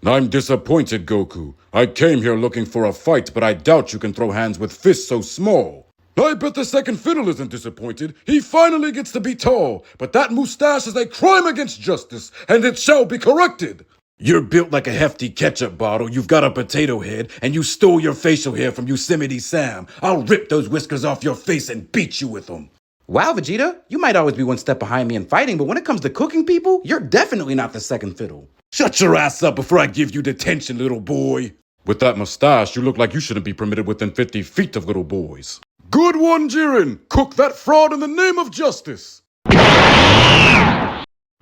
I'm disappointed, Goku. I came here looking for a fight, but I doubt you can throw hands with fists so small. I bet the second fiddle isn't disappointed. He finally gets to be tall, but that mustache is a crime against justice, and it shall be corrected. You're built like a hefty ketchup bottle, you've got a potato head, and you stole your facial hair from Yosemite Sam. I'll rip those whiskers off your face and beat you with them. Wow, Vegeta, you might always be one step behind me in fighting, but when it comes to cooking people, you're definitely not the second fiddle. Shut your ass up before I give you detention, little boy. With that mustache, you look like you shouldn't be permitted within 50 feet of little boys. Good one, Jiren! Cook that fraud in the name of justice!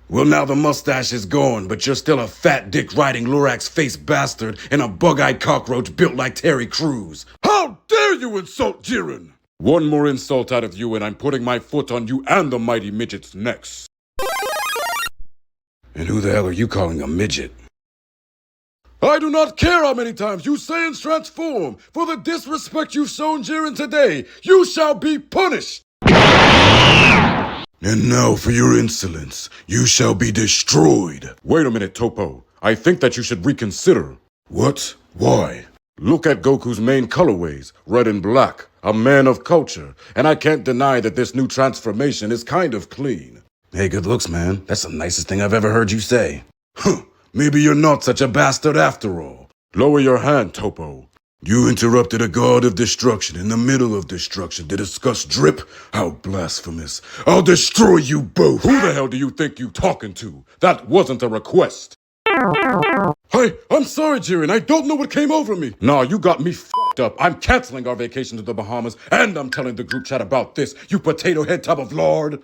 Well, now the mustache is gone, but you're still a fat dick riding Lorax face bastard and a bug-eyed cockroach built like Terry Crews. How dare you insult Jiren! One more insult out of you and I'm putting my foot on you and the mighty midget's necks. And who the hell are you calling a midget? I do not care how many times you Saiyans transform. For the disrespect you've shown Jiren today, you shall be punished. And now for your insolence, you shall be destroyed. Wait a minute, Toppo. I think that you should reconsider. What? Why? Look at Goku's main colorways, red and black, a man of culture, and I can't deny that this new transformation is kind of clean. Hey, good looks, man. That's the nicest thing I've ever heard you say. Huh, maybe you're not such a bastard after all. Lower your hand, Toppo. You interrupted a god of destruction in the middle of destruction to discuss drip? How blasphemous. I'll destroy you both. Who the hell do you think you talking to? That wasn't a request. Hey, I'm sorry, Jiren. I don't know what came over me. Nah, you got me f***ed up. I'm canceling our vacation to the Bahamas, and I'm telling the group chat about this, you potato head tub of lard.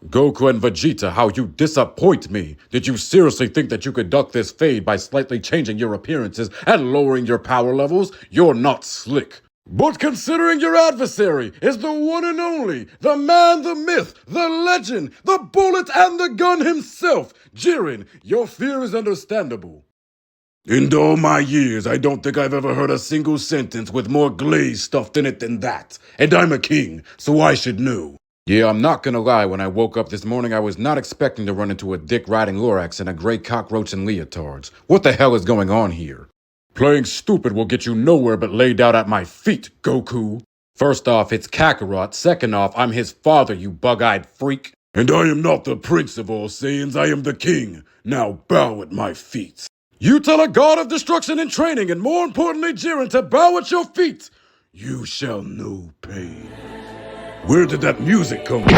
Goku and Vegeta, how you disappoint me. Did you seriously think that you could duck this fade by slightly changing your appearances and lowering your power levels? You're not slick. But considering your adversary is the one and only, the man, the myth, the legend, the bullet and the gun himself, Jiren, your fear is understandable. In all my years, I don't think I've ever heard a single sentence with more glaze stuffed in it than that. And I'm a king, so I should know. Yeah, I'm not gonna lie, when I woke up this morning, I was not expecting to run into a dick riding Lorax and a gray cockroach in leotards. What the hell is going on here? Playing stupid will get you nowhere but laid out at my feet, Goku. First off, it's Kakarot. Second off, I'm his father, you bug-eyed freak. And I am not the prince of all Saiyans, I am the king. Now bow at my feet. You tell a god of destruction in training, and more importantly, Jiren, to bow at your feet. You shall know pain. Where did that music come from?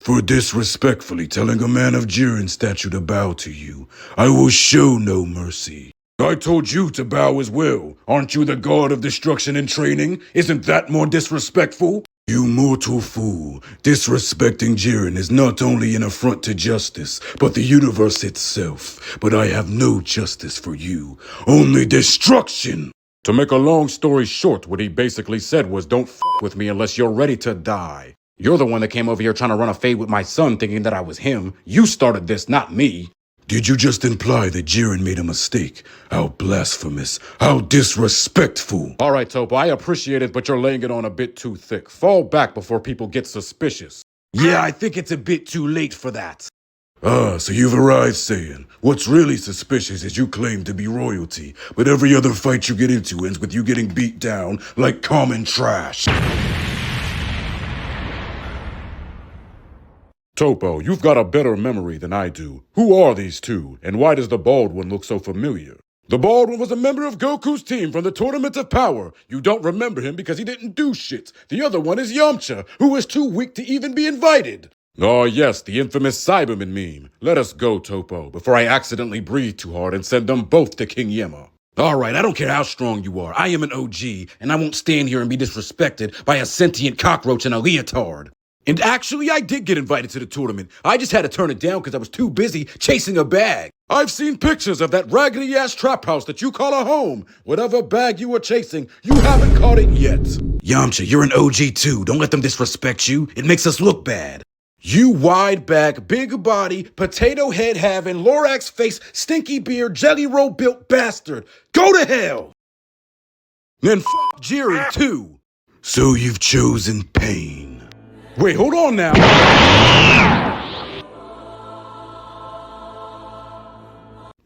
For disrespectfully telling a man of Jiren's stature to bow to you, I will show no mercy. I told you to bow as well. Aren't you the god of destruction in training? Isn't that more disrespectful? You mortal fool. Disrespecting Jiren is not only an affront to justice, but the universe itself. But I have no justice for you. Only destruction. To make a long story short, what he basically said was, don't f*** with me unless you're ready to die. You're the one that came over here trying to run a fade with my son thinking that I was him. You started this, not me. Did you just imply that Jiren made a mistake? How blasphemous. How disrespectful. All right, Toppo, I appreciate it, but you're laying it on a bit too thick. Fall back before people get suspicious. Yeah, I think it's a bit too late for that. Ah, so you've arrived, Saiyan. What's really suspicious is you claim to be royalty, but every other fight you get into ends with you getting beat down like common trash. Toppo, you've got a better memory than I do. Who are these two, and why does the bald one look so familiar? The bald one was a member of Goku's team from the Tournament of Power. You don't remember him because he didn't do shit. The other one is Yamcha, who was too weak to even be invited. Oh yes, the infamous Cyberman meme. Let us go, Toppo, before I accidentally breathe too hard and send them both to King Yemma. Alright, I don't care how strong you are. I am an OG, and I won't stand here and be disrespected by a sentient cockroach in a leotard. And actually, I did get invited to the tournament. I just had to turn it down because I was too busy chasing a bag. I've seen pictures of that raggedy-ass trap house that you call a home. Whatever bag you were chasing, you haven't caught it yet. Yamcha, you're an OG too. Don't let them disrespect you. It makes us look bad. You wide back, big body, potato head having, Lorax face, stinky beard, jelly roll built bastard. Go to hell! And f*** Jiren too. So you've chosen pain. Wait, hold on now.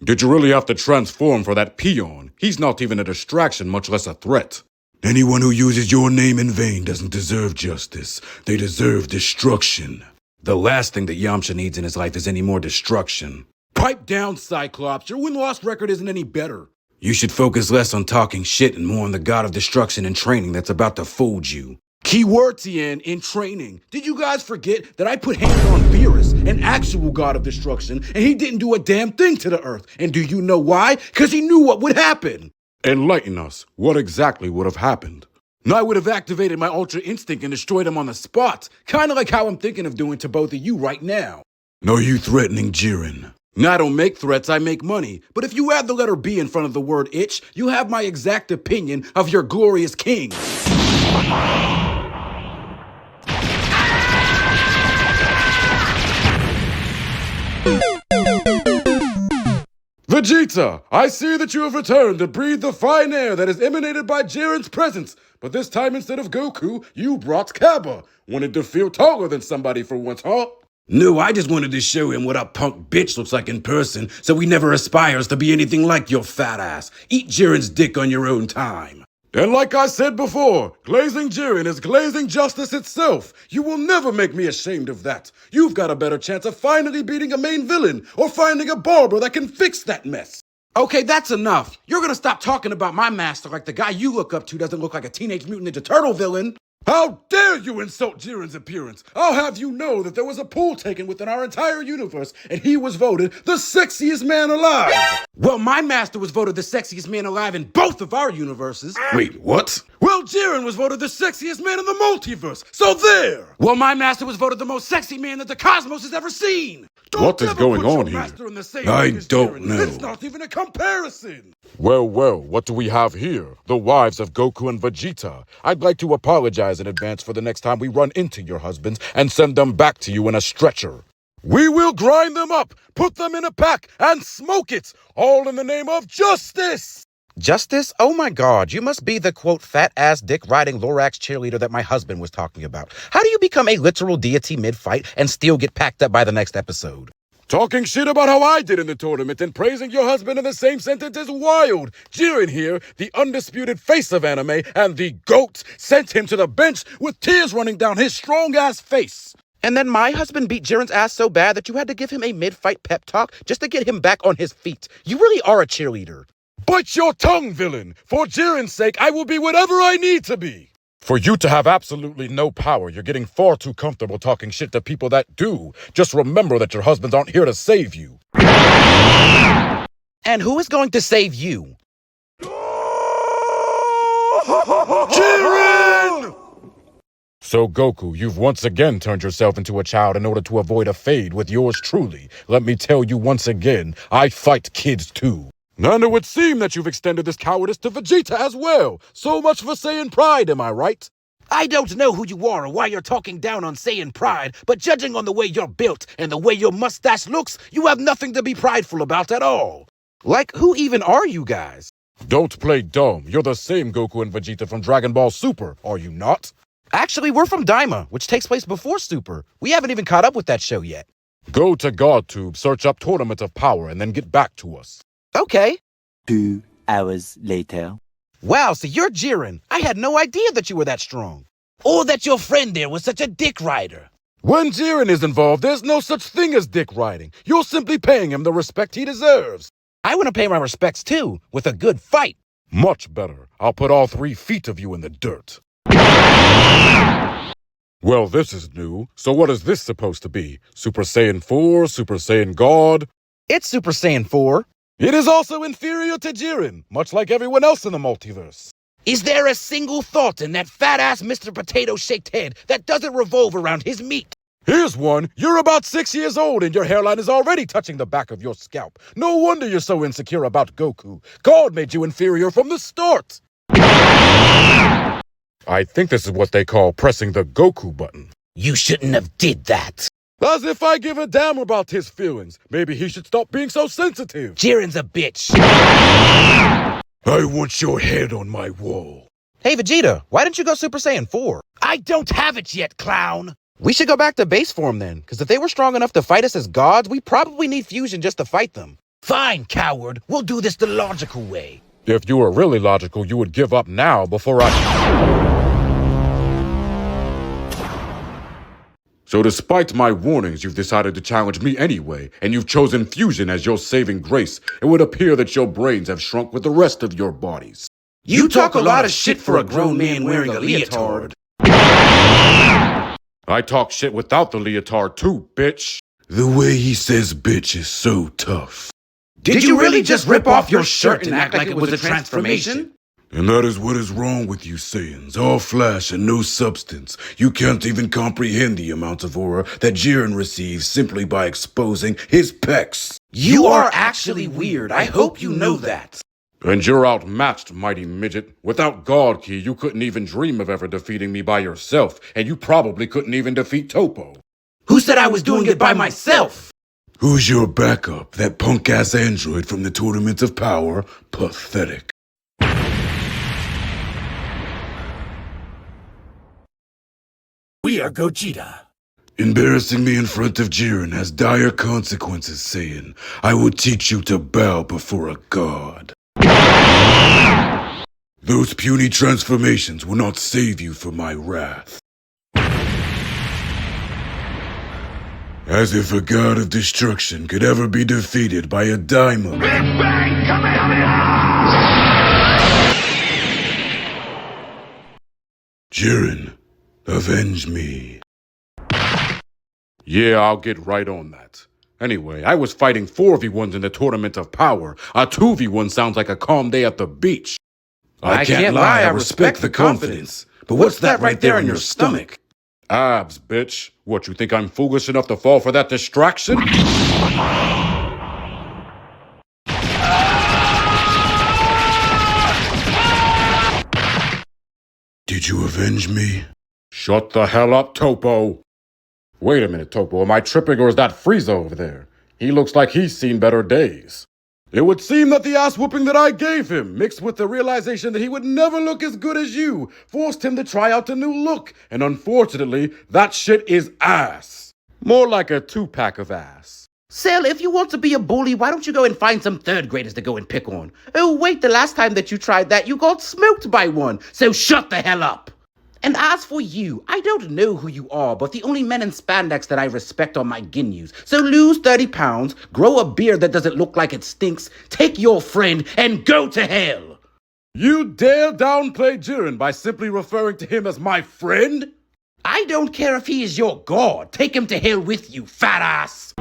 Did you really have to transform for that peon? He's not even a distraction, much less a threat. Anyone who uses your name in vain doesn't deserve justice. They deserve destruction. The last thing that Yamcha needs in his life is any more destruction. Pipe down, Cyclops. Your win-loss record isn't any better. You should focus less on talking shit and more on the god of destruction and training that's about to fold you. Keyword, Tien, in training. Did you guys forget that I put hands on Beerus, an actual god of destruction, and he didn't do a damn thing to the earth? And do you know why? Because he knew what would happen. Enlighten us. What exactly would have happened? I would have activated my Ultra Instinct and destroyed him on the spot. Kinda like how I'm thinking of doing to both of you right now. Are you threatening Jiren? I don't make threats, I make money. But if you add the letter B in front of the word itch, you have my exact opinion of your glorious king. Vegeta, I see that you have returned to breathe the fine air that is emanated by Jiren's presence. But this time, instead of Goku, you brought Cabba. Wanted to feel taller than somebody for once, huh? No, I just wanted to show him what a punk bitch looks like in person, so he never aspires to be anything like your fat ass. Eat Jiren's dick on your own time. And like I said before, glazing Jiren is glazing justice itself. You will never make me ashamed of that. You've got a better chance of finally beating a main villain or finding a barber that can fix that mess. Okay, that's enough. You're gonna stop talking about my master like the guy you look up to doesn't look like a Teenage Mutant Ninja Turtle villain. How dare you insult Jiren's appearance? I'll have you know that there was a poll taken within our entire universe, and he was voted the sexiest man alive. Well, my master was voted the sexiest man alive in both of our universes. Wait, what? Well, Jiren was voted the sexiest man in the multiverse, so there! Well, my master was voted the most sexy man that the cosmos has ever seen. What is going on here? I don't know. It's not even a comparison. Well, what do we have here? The wives of Goku and Vegeta. I'd like to apologize in advance for the next time we run into your husbands and send them back to you in a stretcher. We will grind them up, put them in a pack, and smoke it, all in the name of justice! Justice? Oh my god, you must be the quote fat-ass dick-riding Lorax cheerleader that my husband was talking about. How do you become a literal deity mid-fight and still get packed up by the next episode? Talking shit about how I did in the tournament and praising your husband in the same sentence is wild. Jiren here, the undisputed face of anime and the GOAT, sent him to the bench with tears running down his strong-ass face. And then my husband beat Jiren's ass so bad that you had to give him a mid-fight pep talk just to get him back on his feet. You really are a cheerleader. Bite your tongue, villain! For Jiren's sake, I will be whatever I need to be! For you to have absolutely no power, you're getting far too comfortable talking shit to people that do. Just remember that your husbands aren't here to save you. And who is going to save you? Jiren! So, Goku, you've once again turned yourself into a child in order to avoid a fade with yours truly. Let me tell you once again, I fight kids too. And it would seem that you've extended this cowardice to Vegeta as well. So much for Saiyan pride, am I right? I don't know who you are or why you're talking down on Saiyan pride, but judging on the way you're built and the way your mustache looks, you have nothing to be prideful about at all. Like, who even are you guys? Don't play dumb. You're the same Goku and Vegeta from Dragon Ball Super, are you not? Actually, we're from Daima, which takes place before Super. We haven't even caught up with that show yet. Go to GodTube, search up Tournament of Power, and then get back to us. Okay. 2 hours later. Wow, so you're Jiren. I had no idea that you were that strong. Or that your friend there was such a dick rider. When Jiren is involved, there's no such thing as dick riding. You're simply paying him the respect he deserves. I want to pay my respects too, with a good fight. Much better. I'll put all 3 feet of you in the dirt. Well, this is new. So what is this supposed to be? Super Saiyan 4? Super Saiyan God? It's Super Saiyan 4. It is also inferior to Jiren, much like everyone else in the multiverse. Is there a single thought in that fat-ass Mr. Potato-shaped head that doesn't revolve around his meat? Here's one. You're about 6 years old and your hairline is already touching the back of your scalp. No wonder you're so insecure about Goku. God made you inferior from the start. I think this is what they call pressing the Goku button. You shouldn't have did that. As if I give a damn about his feelings. Maybe he should stop being so sensitive. Jiren's a bitch. I want your head on my wall. Hey, Vegeta, why didn't you go Super Saiyan 4? I don't have it yet, clown. We should go back to base form then, because if they were strong enough to fight us as gods, we probably need fusion just to fight them. Fine, coward. We'll do this the logical way. If you were really logical, you would give up now before I... So despite my warnings, you've decided to challenge me anyway, and you've chosen fusion as your saving grace. It would appear that your brains have shrunk with the rest of your bodies. You talk a lot of shit for a grown man wearing a leotard. I talk shit without the leotard too, bitch. The way he says bitch is so tough. Did you really just rip off your shirt and act like it was a transformation? And that is what is wrong with you Saiyans. All flash and no substance. You can't even comprehend the amount of aura that Jiren receives simply by exposing his pecs. You are actually weird. I hope you know that. And you're outmatched, mighty midget. Without God Key, you couldn't even dream of ever defeating me by yourself, and you probably couldn't even defeat Toppo. Who said I was doing it by myself? Who's your backup? That punk-ass android from the Tournament of Power? Pathetic. We are Gogeta. Embarrassing me in front of Jiren has dire consequences, Saiyan. I will teach you to bow before a god. Those puny transformations will not save you from my wrath. As if a god of destruction could ever be defeated by a Daima. Big Bang Kamehameha! Jiren, avenge me. Yeah, I'll get right on that. Anyway, I was fighting 4v1s in the Tournament of Power. A 2v1 sounds like a calm day at the beach. I can't lie, I respect the confidence. But what's that right there in your stomach? Abs, bitch. What, you think I'm foolish enough to fall for that distraction? Did you avenge me? Shut the hell up, Toppo. Wait a minute, Toppo. Am I tripping or is that Frieza over there? He looks like he's seen better days. It would seem that the ass-whooping that I gave him, mixed with the realization that he would never look as good as you, forced him to try out a new look. And unfortunately, that shit is ass. More like a 2-pack of ass. Cell, if you want to be a bully, why don't you go and find some third graders to go and pick on? Oh, wait, the last time that you tried that, you got smoked by one. So shut the hell up. And as for you, I don't know who you are, but the only men in spandex that I respect are my Ginyus. So lose 30 pounds, grow a beard that doesn't look like it stinks, take your friend, and go to hell! You dare downplay Jiren by simply referring to him as my friend? I don't care if he is your god. Take him to hell with you, fat ass!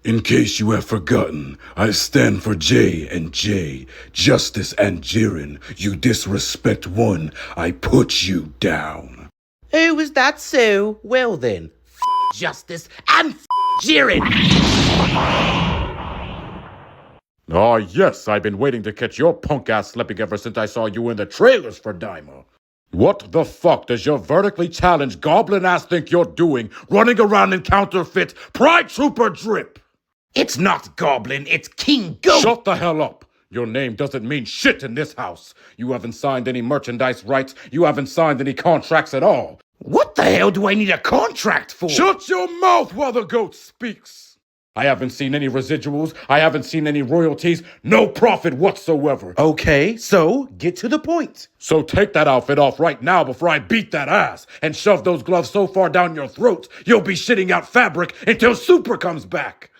In case you have forgotten, I stand for J and J, Justice and Jiren. You disrespect one, I put you down. Oh, is that so? Well then, Justice and Jiren! Ah, yes, I've been waiting to catch your punk-ass slipping ever since I saw you in the trailers for Daima. What the fuck does your vertically challenged goblin-ass think you're doing, running around in counterfeit Pride Trooper drip? It's not Goblin, it's King Go- Shut the hell up! Your name doesn't mean shit in this house. You haven't signed any merchandise rights. You haven't signed any contracts at all. What the hell do I need a contract for? Shut your mouth while the goat speaks! I haven't seen any residuals. I haven't seen any royalties. No profit whatsoever. Okay, so get to the point. So take that outfit off right now before I beat that ass and shove those gloves so far down your throat you'll be shitting out fabric until Super comes back.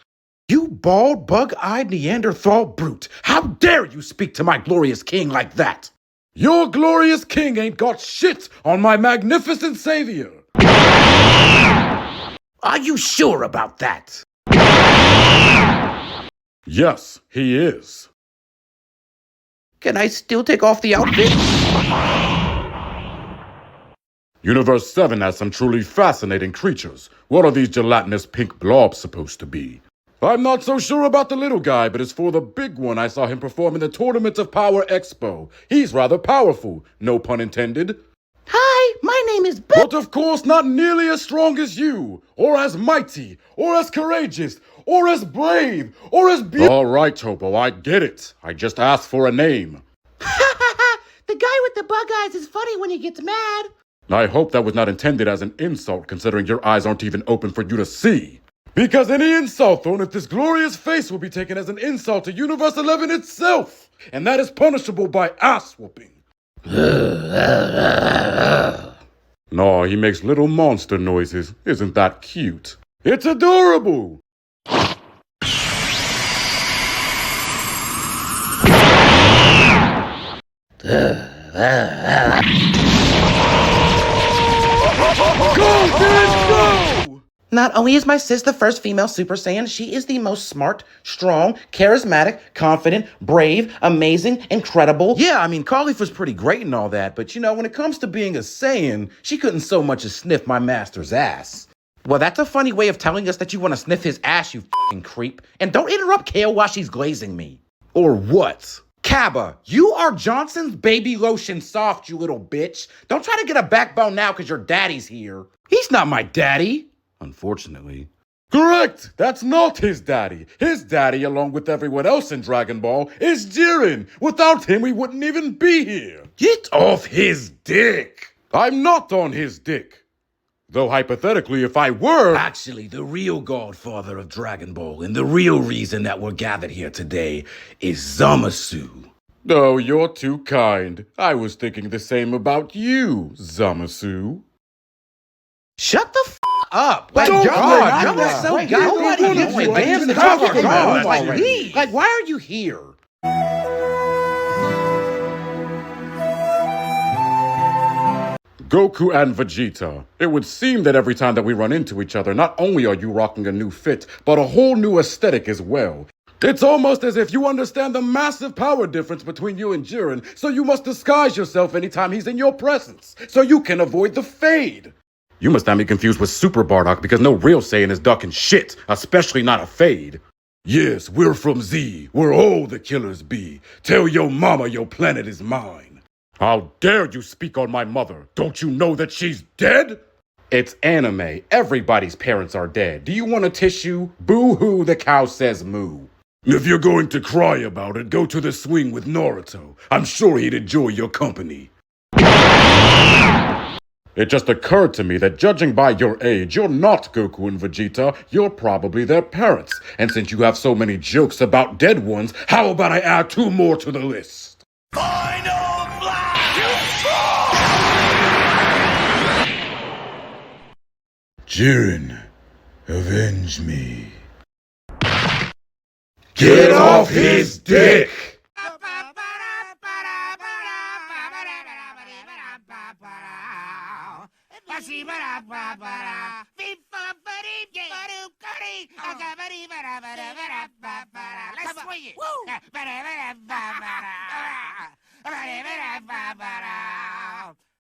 You bald, bug-eyed Neanderthal brute. How dare you speak to my glorious king like that? Your glorious king ain't got shit on my magnificent savior. Are you sure about that? Yes, he is. Can I still take off the outfit? Universe 7 has some truly fascinating creatures. What are these gelatinous pink blobs supposed to be? I'm not so sure about the little guy, but as for the big one, I saw him perform in the Tournament of Power Expo. He's rather powerful, no pun intended. Hi, my name is But of course not nearly as strong as you, or as mighty, or as courageous, or as brave, or as beautiful. All right, Toppo, I get it. I just asked for a name. guy with the bug eyes is funny when he gets mad. I hope that was not intended as an insult, considering your eyes aren't even open for you to see. Because any insult thrown at this glorious face will be taken as an insult to Universe 11 itself, and that is punishable by ass-whooping. No, he makes little monster noises. Isn't that cute? It's adorable! Go, Jiren, go! Not only is my sis the first female Super Saiyan, she is the most smart, strong, charismatic, confident, brave, amazing, incredible. Yeah, I mean, Caulifla's pretty great and all that, but you know, when it comes to being a Saiyan, she couldn't so much as sniff my master's ass. Well, that's a funny way of telling us that you want to sniff his ass, you fucking creep. And don't interrupt Kale while she's glazing me. Or what? Cabba, you are Johnson's baby lotion soft, you little bitch. Don't try to get a backbone now because your daddy's here. He's not my daddy. Unfortunately. Correct! That's not his daddy. His daddy, along with everyone else in Dragon Ball, is Jiren. Without him, we wouldn't even be here. Get off his dick. I'm not on his dick. Though hypothetically, if I were... Actually, the real godfather of Dragon Ball and the real reason that we're gathered here today is Zamasu. Oh, you're too kind. I was thinking the same about you, Zamasu. Shut the f*** up. Like, God, God, you're so like, goddamn nobody gets gets advanced to to talk talk about about. it. Like, why are you here? Goku and Vegeta. It would seem that every time that we run into each other, not only are you rocking a new fit, but a whole new aesthetic as well. It's almost as if you understand the massive power difference between you and Jiren, so you must disguise yourself anytime he's in your presence, so you can avoid the fade. You must have me confused with Super Bardock because no real Saiyan is ducking shit, especially not a fade. Yes, we're from Z, where all the killers be. Tell your mama your planet is mine. How dare you speak on my mother? Don't you know that she's dead? It's anime. Everybody's parents are dead. Do you want a tissue? Boo-hoo, the cow says moo. If you're going to cry about it, go to the swing with Naruto. I'm sure he'd enjoy your company. It just occurred to me that judging by your age, you're not Goku and Vegeta, you're probably their parents. And since you have so many jokes about dead ones, how about I add 2 more to the list? Final Blast! Jiren, avenge me. Get off his dick! Let's swing it.